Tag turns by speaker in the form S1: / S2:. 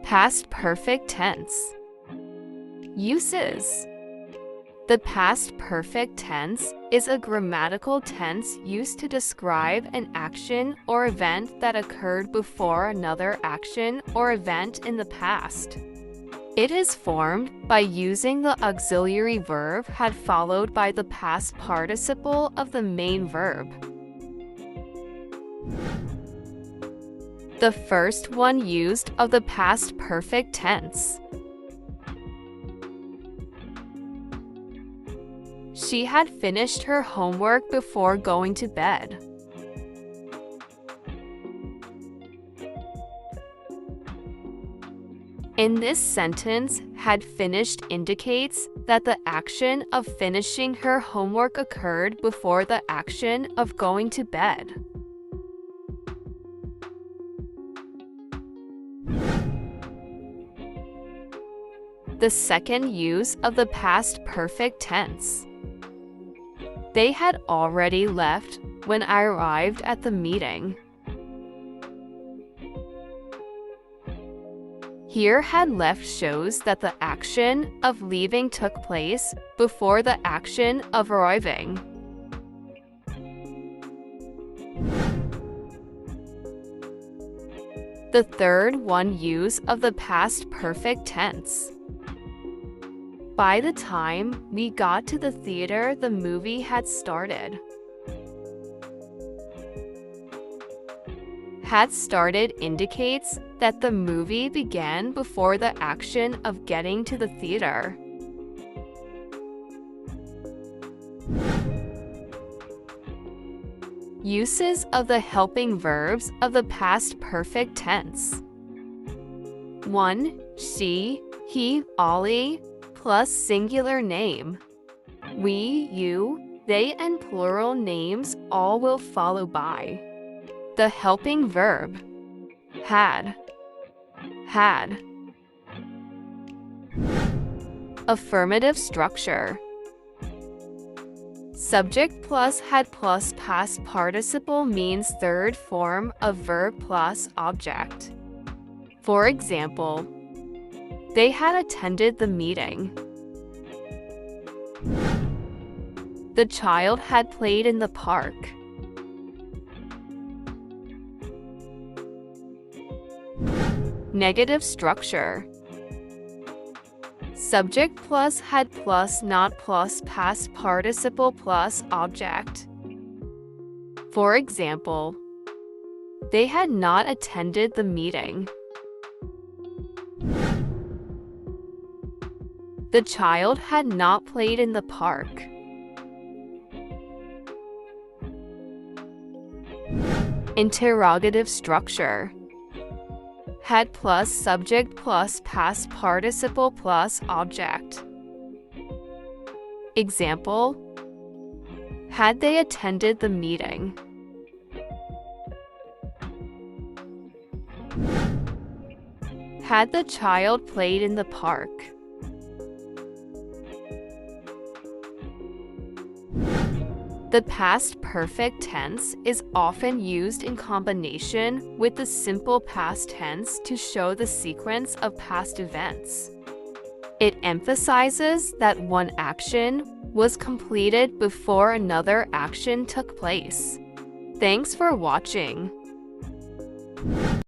S1: Past perfect tense. Uses. The past perfect tense is a grammatical tense used to describe an action or event that occurred before another action or event in the past. It is formed by using the auxiliary verb had followed by the past participle of the main verb. The first one used of the past perfect tense. She had finished her homework before going to bed. In this sentence, had finished indicates that the action of finishing her homework occurred before the action of going to bed. The second use of the past perfect tense. They had already left when I arrived at the meeting. Here had left shows that the action of leaving took place before the action of arriving. The third one use of the past perfect tense. By the time we got to the theater, the movie had started. Had started indicates that the movie began before the action of getting to the theater. Uses of the helping verbs of the past perfect tense. 1. She, he, Ollie, plus singular name. We, you, they, and plural names all will follow by. The helping verb. Had. Had. Affirmative structure. Subject plus had plus past participle means third form of verb plus object. For example, they had attended the meeting. The child had played in the park. Negative structure. Subject plus had plus not plus past participle plus object. For example, they had not attended the meeting. The child had not played in the park. Interrogative structure. Had plus subject plus past participle plus object. Example: had they attended the meeting? Had the child played in the park? The past perfect tense is often used in combination with the simple past tense to show the sequence of past events. It emphasizes that one action was completed before another action took place. Thanks for watching.